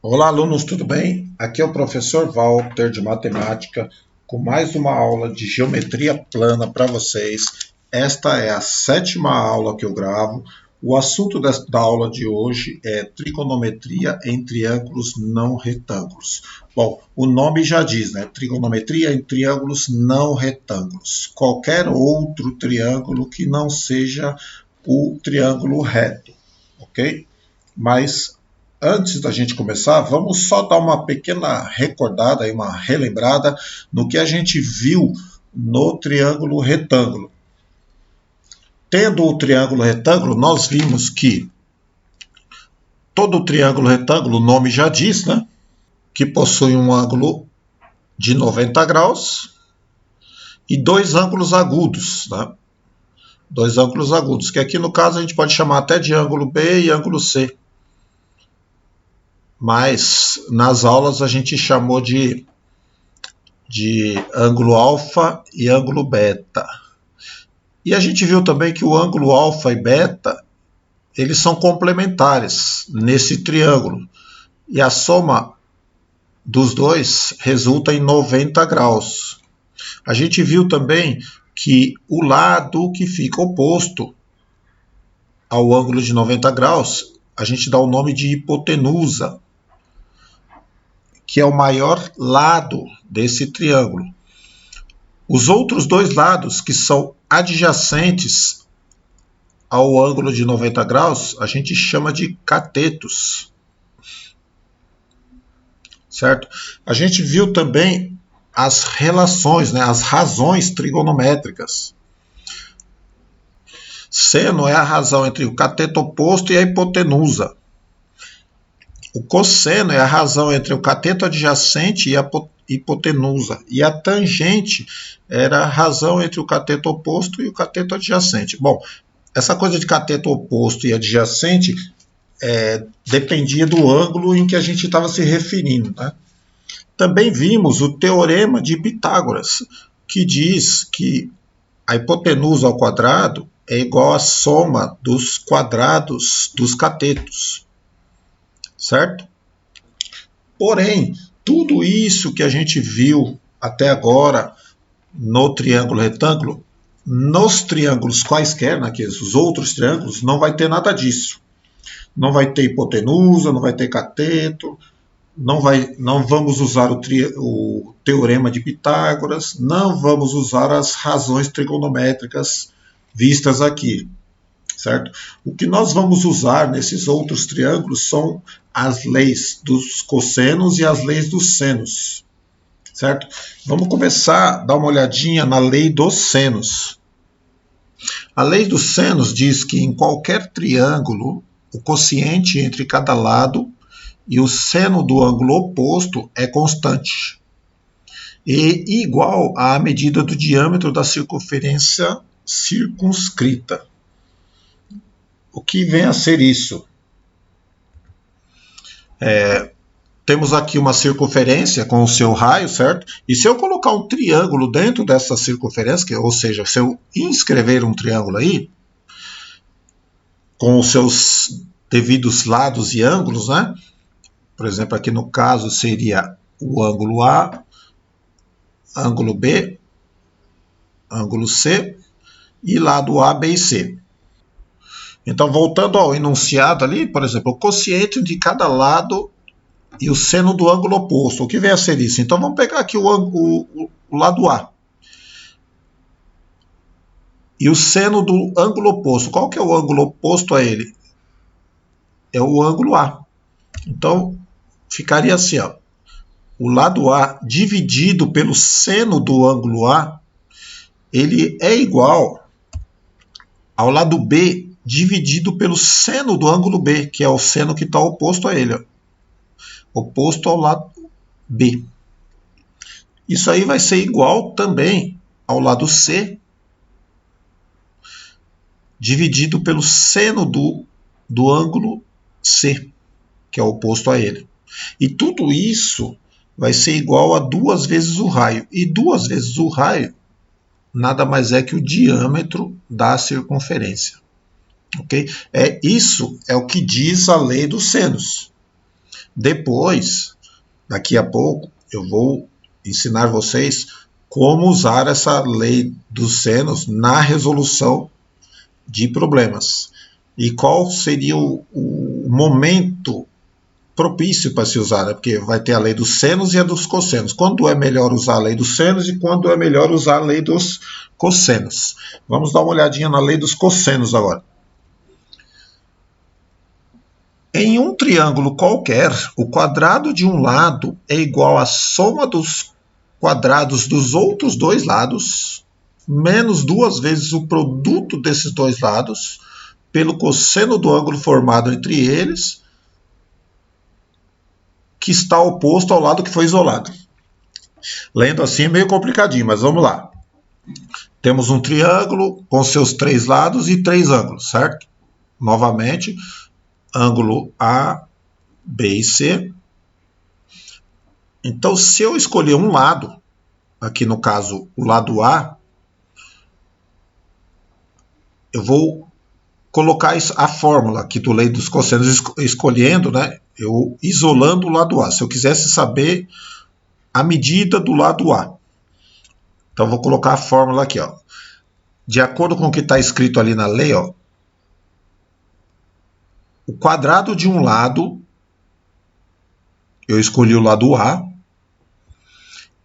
Olá, alunos, tudo bem? Aqui é o professor Walter de Matemática com mais uma aula de geometria plana para vocês. Esta é a sétima aula que eu gravo. O assunto da aula de hoje é trigonometria em triângulos não retângulos. Bom, o nome já diz, né? Trigonometria em triângulos não retângulos. Qualquer outro triângulo que não seja o triângulo reto, ok? Mas antes da gente começar, vamos só dar uma pequena recordada, uma relembrada no que a gente viu no triângulo retângulo. Tendo o triângulo retângulo, nós vimos que todo triângulo retângulo, o nome já diz, né? Que possui um ângulo de 90 graus e dois ângulos agudos, né? Dois ângulos agudos, que aqui no caso a gente pode chamar até de ângulo B e ângulo C. Mas nas aulas a gente chamou de ângulo alfa e ângulo beta. E a gente viu também que o ângulo alfa e beta, eles são complementares nesse triângulo. E a soma dos dois resulta em 90 graus. A gente viu também que o lado que fica oposto ao ângulo de 90 graus, a gente dá o nome de hipotenusa, que é o maior lado desse triângulo. Os outros dois lados, que são adjacentes ao ângulo de 90 graus, a gente chama de catetos. Certo? A gente viu também as relações, né, as razões trigonométricas. Seno é a razão entre o cateto oposto e a hipotenusa. O cosseno é a razão entre o cateto adjacente e a hipotenusa. E a tangente era a razão entre o cateto oposto e o cateto adjacente. Bom, essa coisa de cateto oposto e adjacente dependia do ângulo em que a gente estava se referindo, né? Também vimos o teorema de Pitágoras, que diz que a hipotenusa ao quadrado é igual à soma dos quadrados dos catetos. Certo? Porém, tudo isso que a gente viu até agora no triângulo retângulo, nos triângulos quaisquer, naqueles os outros triângulos, não vai ter nada disso. Não vai ter hipotenusa, não vai ter cateto, não vamos usar o teorema de Pitágoras, não vamos usar as razões trigonométricas vistas aqui. Certo? O que nós vamos usar nesses outros triângulos são as leis dos cossenos e as leis dos senos. Certo? Vamos começar a dar uma olhadinha na lei dos senos. A lei dos senos diz que em qualquer triângulo, o quociente entre cada lado e o seno do ângulo oposto é constante e igual à medida do diâmetro da circunferência circunscrita. O que vem a ser isso? Temos aqui uma circunferência com o seu raio, certo? E se eu colocar um triângulo dentro dessa circunferência, ou seja, se eu inscrever um triângulo aí, com os seus devidos lados e ângulos, né? Por exemplo, aqui no caso seria o ângulo A, ângulo B, ângulo C e lado A, B e C. Então, voltando ao enunciado ali, por exemplo, o quociente de cada lado e o seno do ângulo oposto. O que vem a ser isso? Então, vamos pegar aqui o lado A. E o seno do ângulo oposto. Qual que é o ângulo oposto a ele? É o ângulo A. Então, ficaria assim, ó. O lado A dividido pelo seno do ângulo A, ele é igual ao lado B dividido pelo seno do ângulo B, que é o seno que está oposto a ele, ó. Oposto ao lado B. Isso aí vai ser igual também ao lado C, dividido pelo seno do ângulo C, que é oposto a ele. E tudo isso vai ser igual a 2 vezes o raio. E 2 vezes o raio nada mais é que o diâmetro da circunferência. Ok? Isso é o que diz a lei dos senos. Depois, daqui a pouco, eu vou ensinar vocês como usar essa lei dos senos na resolução de problemas. E qual seria o momento propício para se usar, né? Porque vai ter a lei dos senos e a dos cossenos. Quando é melhor usar a lei dos senos e quando é melhor usar a lei dos cossenos. Vamos dar uma olhadinha na lei dos cossenos agora. Em um triângulo qualquer, o quadrado de um lado é igual à soma dos quadrados dos outros dois lados, menos 2 vezes o produto desses dois lados, pelo cosseno do ângulo formado entre eles, que está oposto ao lado que foi isolado. Lendo assim é meio complicadinho, mas vamos lá. Temos um triângulo com seus 3 lados e 3 ângulos, certo? Novamente, ângulo A, B e C. Então, se eu escolher um lado, aqui no caso o lado A, eu vou colocar a fórmula aqui do lei dos cossenos escolhendo, né? Eu isolando o lado A. Se eu quisesse saber a medida do lado A, então vou colocar a fórmula aqui, ó. De acordo com o que está escrito ali na lei, ó, o quadrado de um lado, eu escolhi o lado A,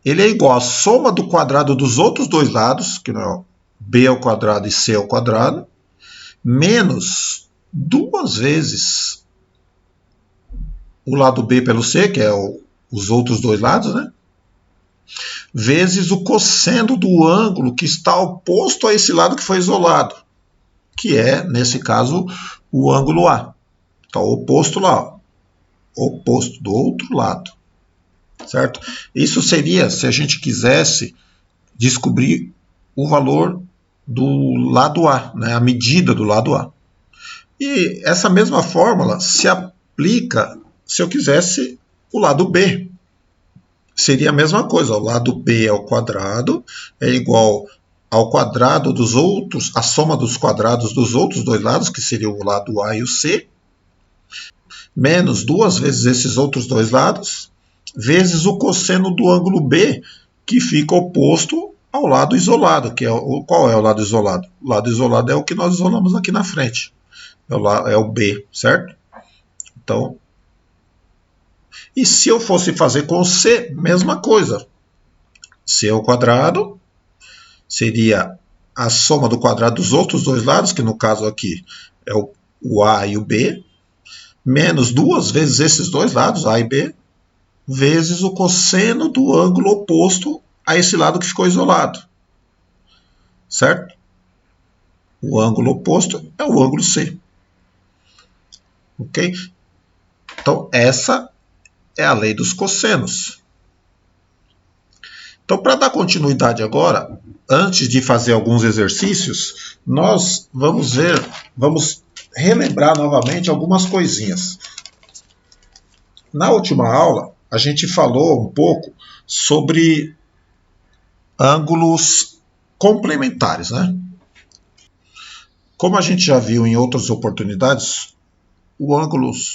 ele é igual à soma do quadrado dos outros dois lados, que é B ao quadrado e C ao quadrado, menos 2 vezes o lado B pelo C, que é os outros dois lados, né? Vezes o cosseno do ângulo que está oposto a esse lado que foi isolado, que é, nesse caso, o ângulo A. Está oposto lá, ó. Oposto do outro lado, certo? Isso seria se a gente quisesse descobrir o valor do lado A, né? A medida do lado A. E essa mesma fórmula se aplica se eu quisesse o lado B. Seria a mesma coisa, o lado B ao quadrado é igual ao quadrado dos outros, a soma dos quadrados dos outros dois lados, que seria o lado A e o C, menos 2 vezes esses outros dois lados, vezes o cosseno do ângulo B, que fica oposto ao lado isolado, que é qual é o lado isolado? O lado isolado é o que nós isolamos aqui na frente, é o B, certo? Então, e se eu fosse fazer com C, mesma coisa. C ao quadrado seria a soma do quadrado dos outros dois lados, que no caso aqui é o A e o B, menos 2 vezes esses dois lados, A e B, vezes o cosseno do ângulo oposto a esse lado que ficou isolado. Certo? O ângulo oposto é o ângulo C. Ok? Então, essa é a lei dos cossenos. Então, para dar continuidade agora, antes de fazer alguns exercícios, nós vamos relembrar novamente algumas coisinhas. Na última aula, a gente falou um pouco sobre ângulos complementares, né? Como a gente já viu em outras oportunidades,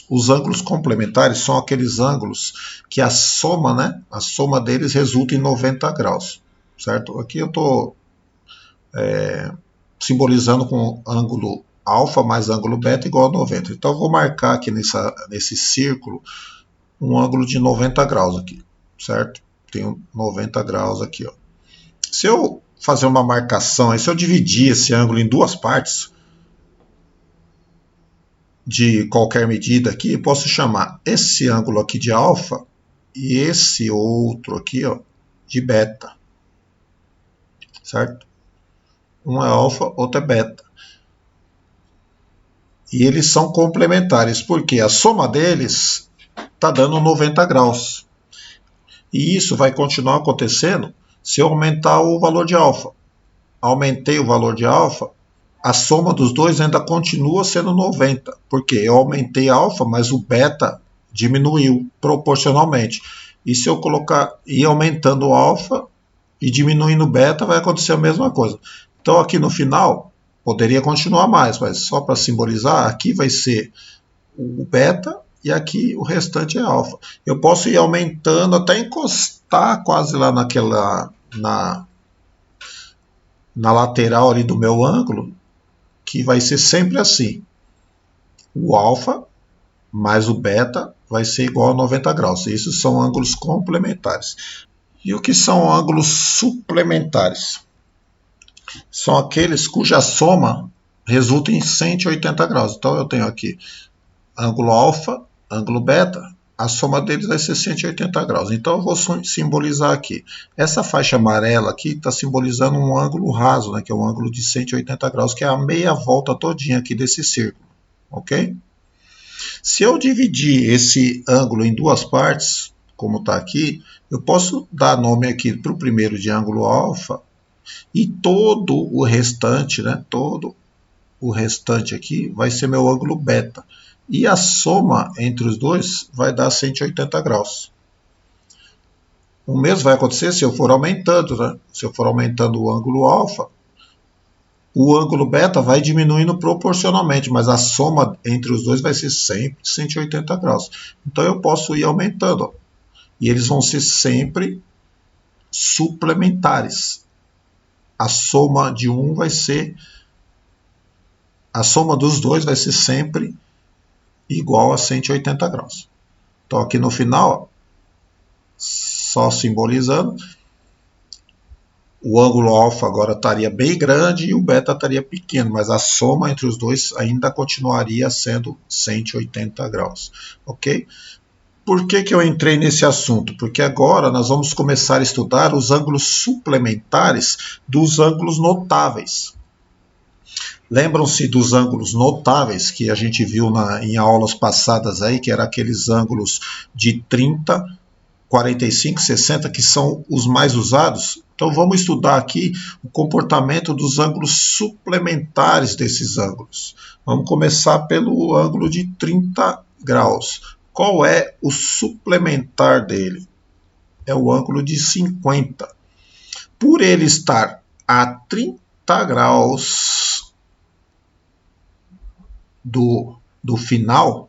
os ângulos complementares são aqueles ângulos que a soma, né? A soma deles resulta em 90 graus, certo? Aqui eu estou simbolizando com ângulo alfa mais ângulo beta igual a 90. Então eu vou marcar aqui nesse círculo um ângulo de 90 graus aqui, certo? Tenho 90 graus aqui, ó. Se eu fazer uma marcação, se eu dividir esse ângulo em 2 partes, de qualquer medida aqui, eu posso chamar esse ângulo aqui de alfa e esse outro aqui, ó, de beta, certo? Um é alfa, outro é beta. E eles são complementares, porque a soma deles está dando 90 graus. E isso vai continuar acontecendo se eu aumentar o valor de alfa. Aumentei o valor de alfa, a soma dos dois ainda continua sendo 90, porque eu aumentei alfa, mas o beta diminuiu proporcionalmente. E se eu colocar ir aumentando o alfa e diminuindo o beta, vai acontecer a mesma coisa. Então aqui no final, poderia continuar mais, mas só para simbolizar, aqui vai ser o beta e aqui o restante é alfa. Eu posso ir aumentando até encostar quase lá na lateral ali do meu ângulo, que vai ser sempre assim. O alfa mais o beta vai ser igual a 90 graus. Isso são ângulos complementares. E o que são ângulos suplementares? São aqueles cuja soma resulta em 180 graus. Então eu tenho aqui ângulo alfa, ângulo beta, a soma deles vai ser 180 graus. Então eu vou simbolizar aqui. Essa faixa amarela aqui está simbolizando um ângulo raso, né, que é um ângulo de 180 graus, que é a meia volta todinha aqui desse círculo. Ok? Se eu dividir esse ângulo em duas partes, como está aqui, eu posso dar nome aqui para o primeiro de ângulo alfa e todo o restante, né, todo o restante aqui vai ser meu ângulo beta. E a soma entre os dois vai dar 180 graus. O mesmo vai acontecer se eu for aumentando, né? Se eu for aumentando o ângulo alfa, o ângulo beta vai diminuindo proporcionalmente, mas a soma entre os dois vai ser sempre 180 graus. Então eu posso ir aumentando, ó, e eles vão ser sempre suplementares. A soma de um vai ser, a soma dos dois vai ser sempre igual a 180 graus. Então aqui no final, ó, só simbolizando, o ângulo alfa agora estaria bem grande e o beta estaria pequeno, mas a soma entre os dois ainda continuaria sendo 180 graus, ok? Por que eu entrei nesse assunto? Porque agora nós vamos começar a estudar os ângulos suplementares dos ângulos notáveis. Lembram-se dos ângulos notáveis que a gente viu em aulas passadas aí, que eram aqueles ângulos de 30, 45, 60, que são os mais usados? Então vamos estudar aqui o comportamento dos ângulos suplementares desses ângulos. Vamos começar pelo ângulo de 30 graus. Qual é o suplementar dele? É o ângulo de 50. Por ele estar a 30 graus do final,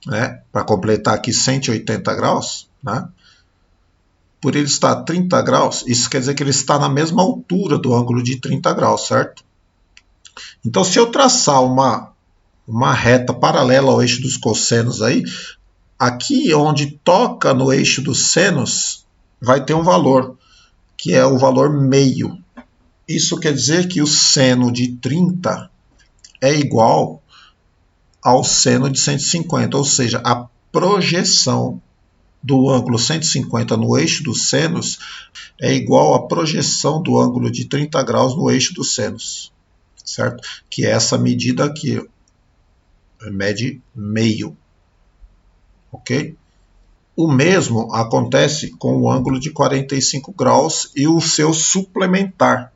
né, para completar aqui 180 graus, né, por ele estar a 30 graus, isso quer dizer que ele está na mesma altura do ângulo de 30 graus, certo? Então, se eu traçar uma reta paralela ao eixo dos cossenos aí, aqui onde toca no eixo dos senos, vai ter um valor, que é o valor meio. Isso quer dizer que o seno de 30 é igual ao seno de 150, ou seja, a projeção do ângulo 150 no eixo dos senos é igual à projeção do ângulo de 30 graus no eixo dos senos, certo? Que é essa medida aqui, mede meio, ok? O mesmo acontece com o ângulo de 45 graus e o seu suplementar,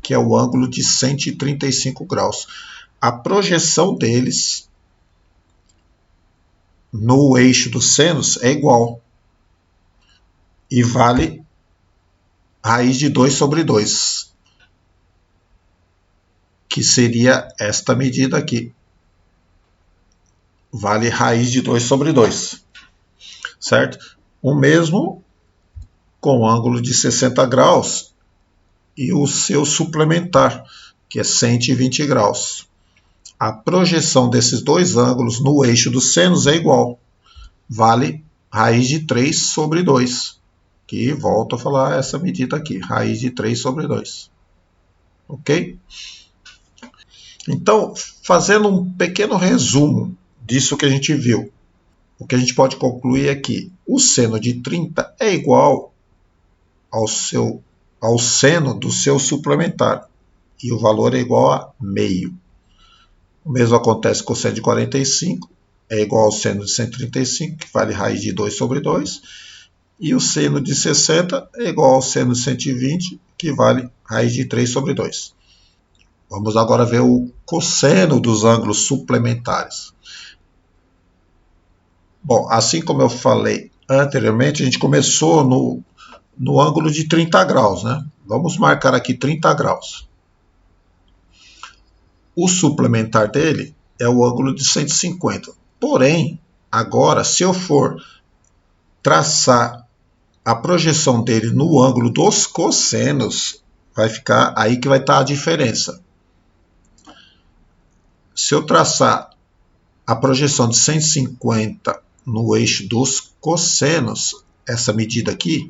que é o ângulo de 135 graus. A projeção deles no eixo dos senos é igual e vale raiz de 2 sobre 2, que seria esta medida aqui. Vale raiz de 2 sobre 2, certo? O mesmo com o ângulo de 60 graus e o seu suplementar, que é 120 graus. A projeção desses dois ângulos no eixo dos senos é igual. Vale raiz de 3 sobre 2. Que volto a falar essa medida aqui. Raiz de 3 sobre 2. Ok? Então, fazendo um pequeno resumo disso que a gente viu, o que a gente pode concluir é que o seno de 30 é igual ao seno do seu suplementar. E o valor é igual a meio. O mesmo acontece com o seno de 45, é igual ao seno de 135, que vale raiz de 2 sobre 2. E o seno de 60 é igual ao seno de 120, que vale raiz de 3 sobre 2. Vamos agora ver o cosseno dos ângulos suplementares. Bom, assim como eu falei anteriormente, a gente começou no ângulo de 30 graus, né? Vamos marcar aqui 30 graus. O suplementar dele é o ângulo de 150. Porém, agora, se eu for traçar a projeção dele no ângulo dos cossenos, vai ficar aí que vai estar a diferença. Se eu traçar a projeção de 150 no eixo dos cossenos, essa medida aqui,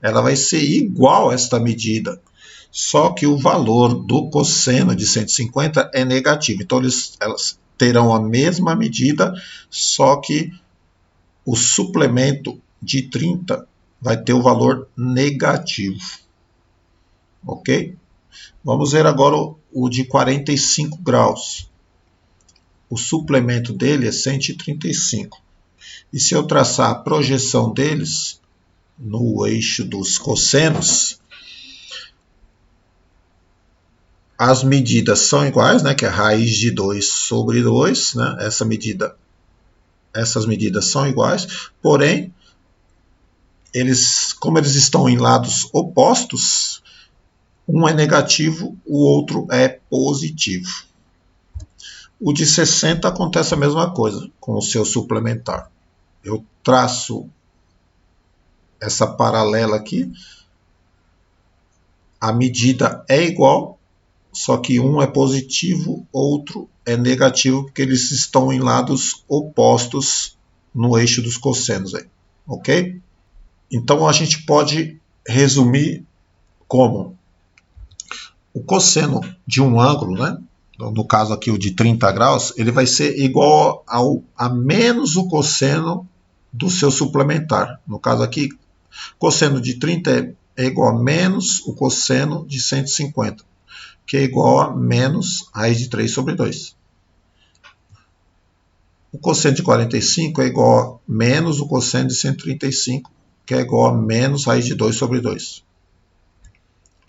ela vai ser igual a esta medida, só que o valor do cosseno de 150 é negativo. Então, elas terão a mesma medida, só que o suplemento de 30 vai ter o valor negativo. Ok? Vamos ver agora o de 45 graus. O suplemento dele é 135. E se eu traçar a projeção deles no eixo dos cossenos, as medidas são iguais, né, que é raiz de 2 sobre 2, né, essas medidas são iguais, porém, como eles estão em lados opostos, um é negativo, o outro é positivo. O de 60 acontece a mesma coisa com o seu suplementar. Eu traço essa paralela aqui, a medida é igual, só que um é positivo, outro é negativo, porque eles estão em lados opostos no eixo dos cossenos. Aí, ok? Então, a gente pode resumir como o cosseno de um ângulo, né? No caso aqui o de 30 graus, ele vai ser igual a menos o cosseno do seu suplementar. No caso aqui, cosseno de 30 é igual a menos o cosseno de 150, que é igual a menos raiz de 3 sobre 2. O cosseno de 45 é igual a menos o cosseno de 135, que é igual a menos raiz de 2 sobre 2.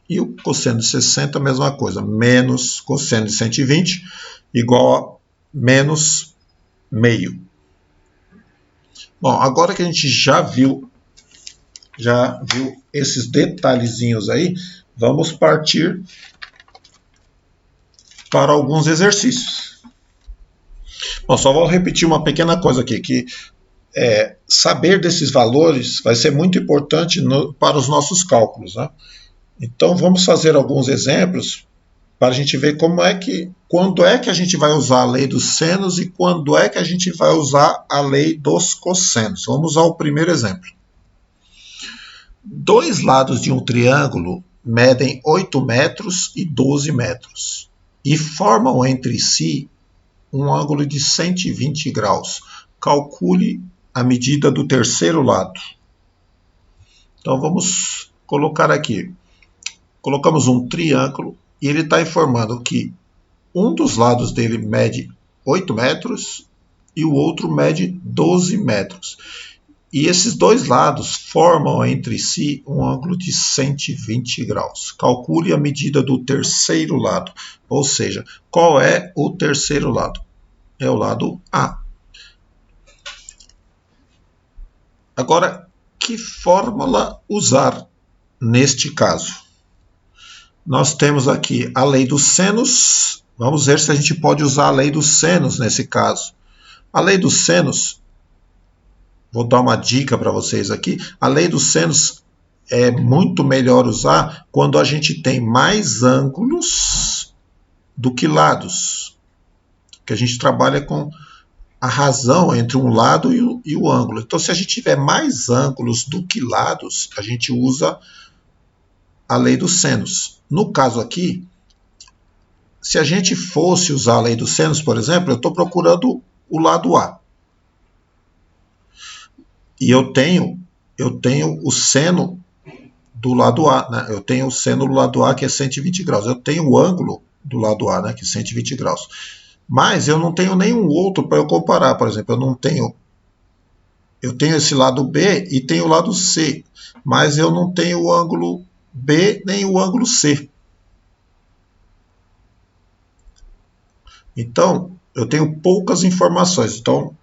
E o cosseno de 60 a mesma coisa, menos cosseno de 120 igual a menos meio. Bom, agora que a gente já viu esses detalhezinhos aí, vamos partir para alguns exercícios. Bom, só vou repetir uma pequena coisa aqui, que saber desses valores vai ser muito importante para os nossos cálculos, né? Então, vamos fazer alguns exemplos para a gente ver quando é que a gente vai usar a lei dos senos e quando é que a gente vai usar a lei dos cossenos. Vamos usar o primeiro exemplo. Dois lados de um triângulo medem 8 metros e 12 metros e formam entre si um ângulo de 120 graus. Calcule a medida do terceiro lado. Então, vamos colocar aqui. Colocamos um triângulo e ele está informando que um dos lados dele mede 8 metros e o outro mede 12 metros. E esses dois lados formam entre si um ângulo de 120 graus. Calcule a medida do terceiro lado. Ou seja, qual é o terceiro lado? É o lado A. Agora, que fórmula usar neste caso? Nós temos aqui a lei dos senos. Vamos ver se a gente pode usar a lei dos senos nesse caso. A lei dos senos, vou dar uma dica para vocês aqui. A lei dos senos é muito melhor usar quando a gente tem mais ângulos do que lados. Que a gente trabalha com a razão entre um lado e o ângulo. Então, se a gente tiver mais ângulos do que lados, a gente usa a lei dos senos. No caso aqui, se a gente fosse usar a lei dos senos, por exemplo, eu estou procurando o lado A. E eu tenho o seno do lado A, né? Eu tenho o seno do lado A, que é 120 graus. Eu tenho o ângulo do lado A, né, que é 120 graus. Mas eu não tenho nenhum outro para eu comparar. Por exemplo, eu tenho esse lado B e tenho o lado C, mas eu não tenho o ângulo B nem o ângulo C. Então, eu tenho poucas informações. Então,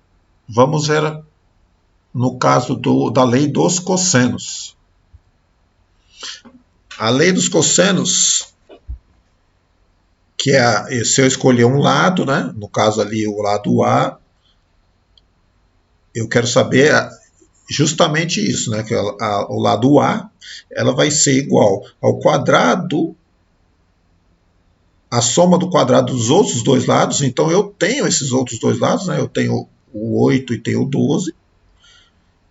vamos ver no caso da lei dos cossenos. A lei dos cossenos, que é se eu escolher um lado, né? No caso ali o lado A, eu quero saber justamente isso, né? Que o lado A ela vai ser igual ao quadrado, a soma do quadrado dos outros dois lados. Então eu tenho esses outros dois lados, né? Eu tenho o 8 e tenho o 12.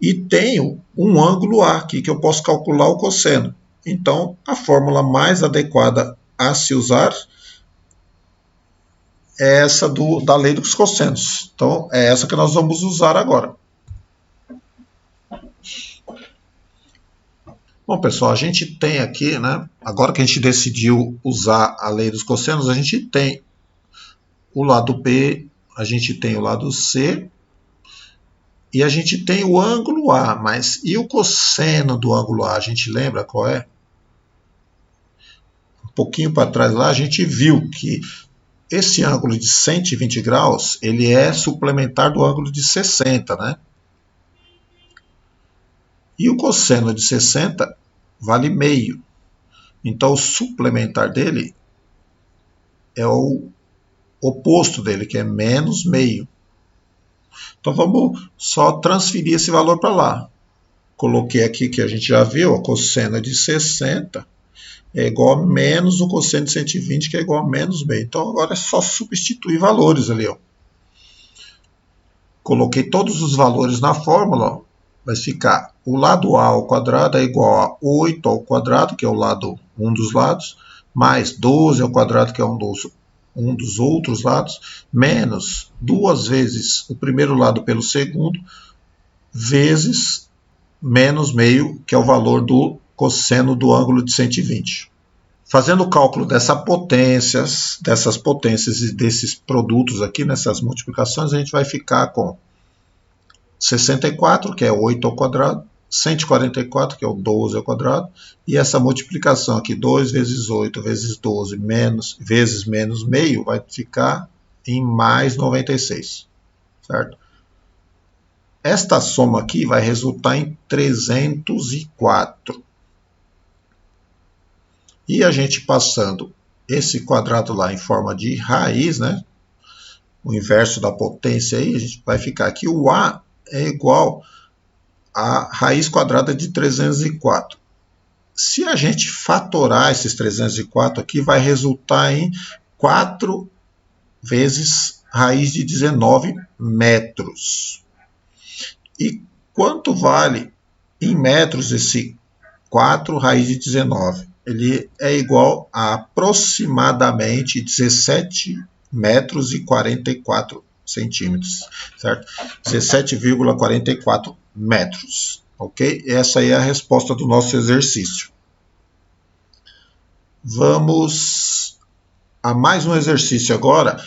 E tenho um ângulo A aqui que eu posso calcular o cosseno. Então, a fórmula mais adequada a se usar é essa da lei dos cossenos. Então, é essa que nós vamos usar agora. Bom, pessoal, a gente tem aqui, né? Agora que a gente decidiu usar a lei dos cossenos, a gente tem o lado B, a gente tem o lado C e a gente tem o ângulo A. Mas e o cosseno do ângulo A? A gente lembra qual é? Um pouquinho para trás lá, a gente viu que esse ângulo de 120 graus, ele é suplementar do ângulo de 60, né? E o cosseno de 60 vale meio. Então, o suplementar dele é o oposto dele, que é menos meio. Então, vamos só transferir esse valor para lá. Coloquei aqui que a gente já viu, o cosseno de 60 é igual a menos o cosseno de 120, que é igual a menos meio. Então, agora é só substituir valores ali, ó. Coloquei todos os valores na fórmula, ó. Vai ficar o lado A ao quadrado é igual a 8 ao quadrado, que é um dos lados, mais 12 ao quadrado, que é um dos outros lados, menos 2 vezes o primeiro lado pelo segundo, vezes menos meio, que é o valor do cosseno do ângulo de 120. Fazendo o cálculo dessas potências e desses produtos aqui, nessas multiplicações, a gente vai ficar com 64, que é 8 ao quadrado, 144, que é o 12 ao quadrado, e essa multiplicação aqui, 2 vezes 8 vezes 12 vezes menos meio, vai ficar em mais 96, certo? Esta soma aqui vai resultar em 304. E a gente passando esse quadrado lá em forma de raiz, né? O inverso da potência aí, a gente vai ficar aqui, o A é igual a raiz quadrada de 304. Se a gente fatorar esses 304 aqui, vai resultar em 4 vezes raiz de 19 metros. E quanto vale em metros esse 4 raiz de 19? Ele é igual a aproximadamente 17 metros e 44 centímetros, certo? 17,44 metros, ok? Essa aí é a resposta do nosso exercício. Vamos a mais um exercício agora,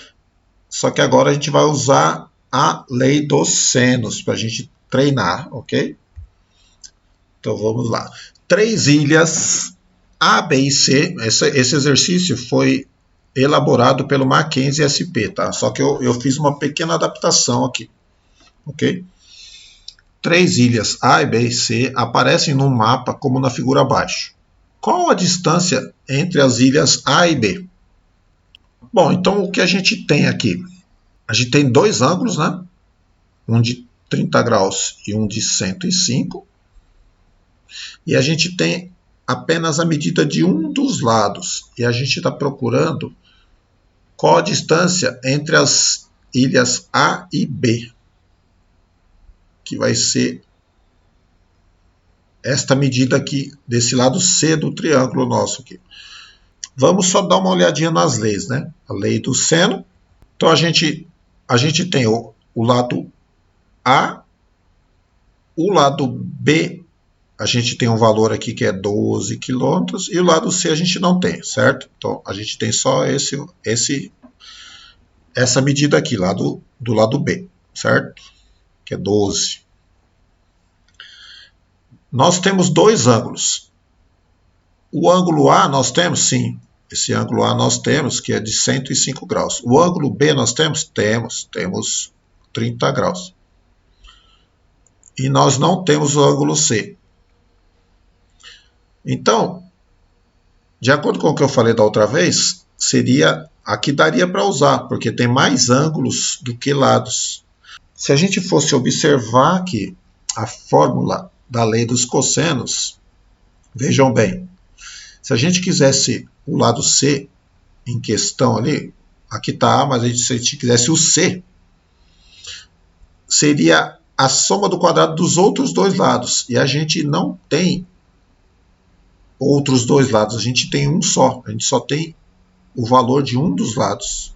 só que agora a gente vai usar a lei dos senos para a gente treinar, ok? Então vamos lá. 3 ilhas A, B e C, esse exercício foi elaborado pelo Mackenzie SP, tá? Só que eu fiz uma pequena adaptação aqui, ok? 3 ilhas A, B e C aparecem no mapa como na figura abaixo. Qual a distância entre as ilhas A e B? Bom, então o que a gente tem aqui? A gente tem dois ângulos, né? Um de 30 graus e um de 105. E a gente tem apenas a medida de um dos lados. E a gente está procurando qual a distância entre as ilhas A e B, que vai ser esta medida aqui, desse lado C do triângulo nosso aqui. Vamos só dar uma olhadinha nas leis, né? A lei do seno. Então, a gente tem o lado A, o lado B, a gente tem um valor aqui que é 12 quilômetros, e o lado C a gente não tem, certo? Então, a gente tem só essa medida aqui, lá do lado B, certo? Que é 12. Nós temos dois ângulos. O ângulo A nós temos, sim. Esse ângulo A nós temos, que é de 105 graus. O ângulo B nós temos? Temos 30 graus. E nós não temos o ângulo C. Então, de acordo com o que eu falei da outra vez, aqui daria para usar, porque tem mais ângulos do que lados. Se a gente fosse observar aqui a fórmula da lei dos cossenos, vejam bem, se a gente quisesse o lado C em questão ali, aqui está A, mas se a gente quisesse o C, seria a soma do quadrado dos outros dois lados. E a gente não tem outros dois lados, a gente tem um só. A gente só tem o valor de um dos lados.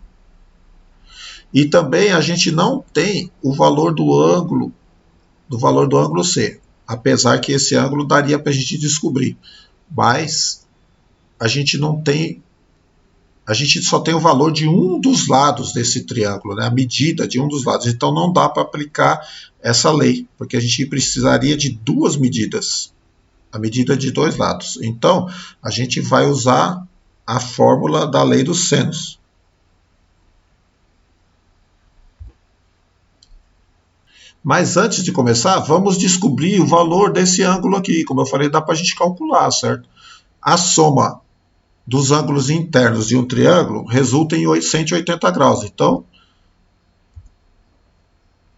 E também a gente não tem o valor do ângulo C. Apesar que esse ângulo daria para a gente descobrir. Mas a gente não tem... A gente só tem o valor de um dos lados desse triângulo, né? A medida de um dos lados. Então não dá para aplicar essa lei, porque a gente precisaria de duas medidas. A medida de dois lados. Então a gente vai usar a fórmula da lei dos senos. Mas antes de começar, vamos descobrir o valor desse ângulo aqui. Como eu falei, dá para a gente calcular, certo? A soma dos ângulos internos de um triângulo resulta em 180 graus. Então,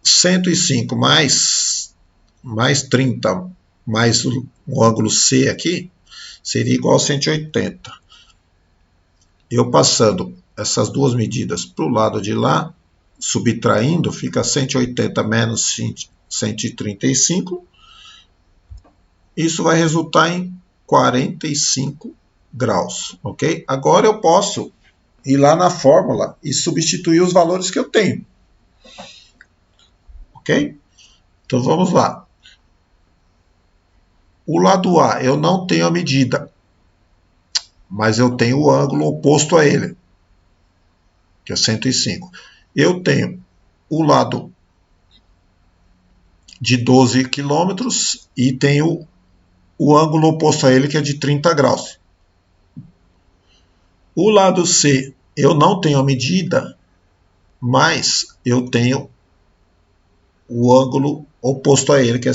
105 mais 30 mais o ângulo C aqui seria igual a 180. Eu passando essas duas medidas para o lado de lá, subtraindo, fica 180 menos 135. Isso vai resultar em 45 graus, ok? Agora eu posso ir lá na fórmula e substituir os valores que eu tenho. Ok? Então vamos lá. O lado A eu não tenho a medida, mas eu tenho o ângulo oposto a ele, que é 105. Eu tenho o lado de 12 quilômetros e tenho o ângulo oposto a ele, que é de 30 graus. O lado C eu não tenho a medida, mas eu tenho o ângulo oposto a ele, que é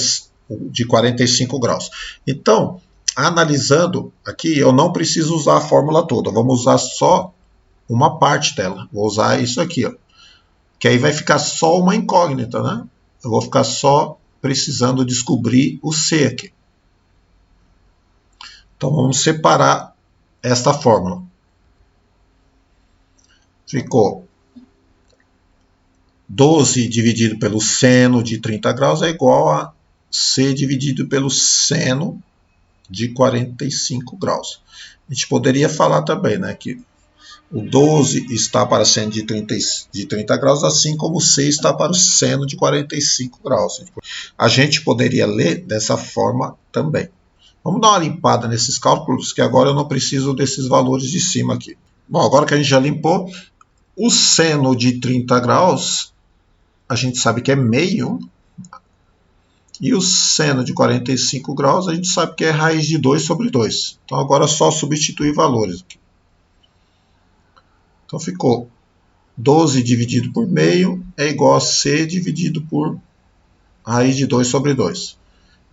de 45 graus. Então, analisando aqui, eu não preciso usar a fórmula toda, vamos usar só uma parte dela. Vou usar isso aqui, ó, que aí vai ficar só uma incógnita, né? Eu vou ficar só precisando descobrir o C aqui. Então, vamos separar esta fórmula. Ficou 12 dividido pelo seno de 30 graus é igual a C dividido pelo seno de 45 graus. A gente poderia falar também, né, que o 12 está para seno de 30 graus, assim como o C está para o seno de 45 graus. A gente poderia ler dessa forma também. Vamos dar uma limpada nesses cálculos, que agora eu não preciso desses valores de cima aqui. Bom, agora que a gente já limpou, o seno de 30 graus, a gente sabe que é meio, e o seno de 45 graus, a gente sabe que é raiz de 2 sobre 2. Então agora é só substituir valores aqui. Então ficou 12 dividido por meio é igual a C dividido por raiz de 2 sobre 2.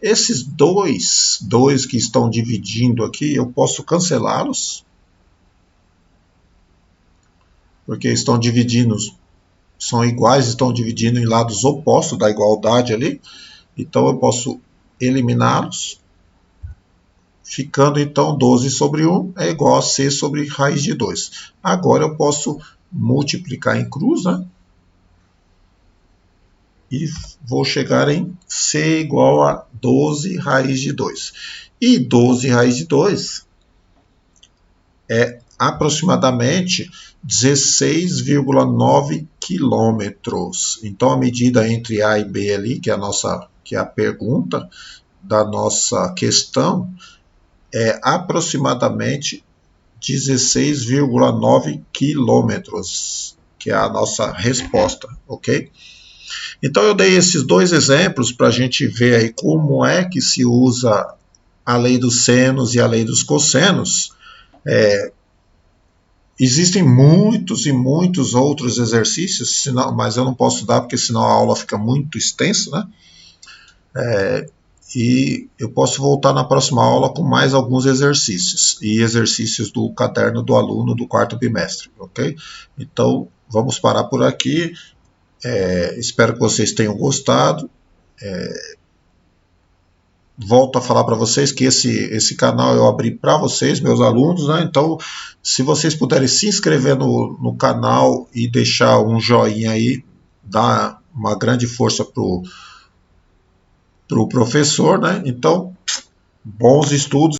Esses dois que estão dividindo aqui, eu posso cancelá-los, porque estão dividindo, são iguais, estão dividindo em lados opostos da igualdade ali. Então eu posso eliminá-los, ficando então 12 sobre 1 é igual a C sobre raiz de 2. Agora eu posso multiplicar em cruz, né? E vou chegar em C igual a 12 raiz de 2. E 12 raiz de 2 é aproximadamente 16,9 quilômetros. Então a medida entre A e B ali, que é a pergunta da nossa questão, é aproximadamente 16,9 quilômetros, que é a nossa resposta, ok? Então eu dei esses dois exemplos para a gente ver aí como é que se usa a lei dos senos e a lei dos cossenos. Existem muitos e muitos outros exercícios, mas eu não posso dar porque senão a aula fica muito extensa, né? E eu posso voltar na próxima aula com mais alguns exercícios, e exercícios do caderno do aluno do quarto bimestre, ok? Então, vamos parar por aqui. Espero que vocês tenham gostado. Volto a falar para vocês que esse canal eu abri para vocês, meus alunos, né? Então, se vocês puderem se inscrever no canal e deixar um joinha aí, dá uma grande força pro professor, né? Então, bons estudos.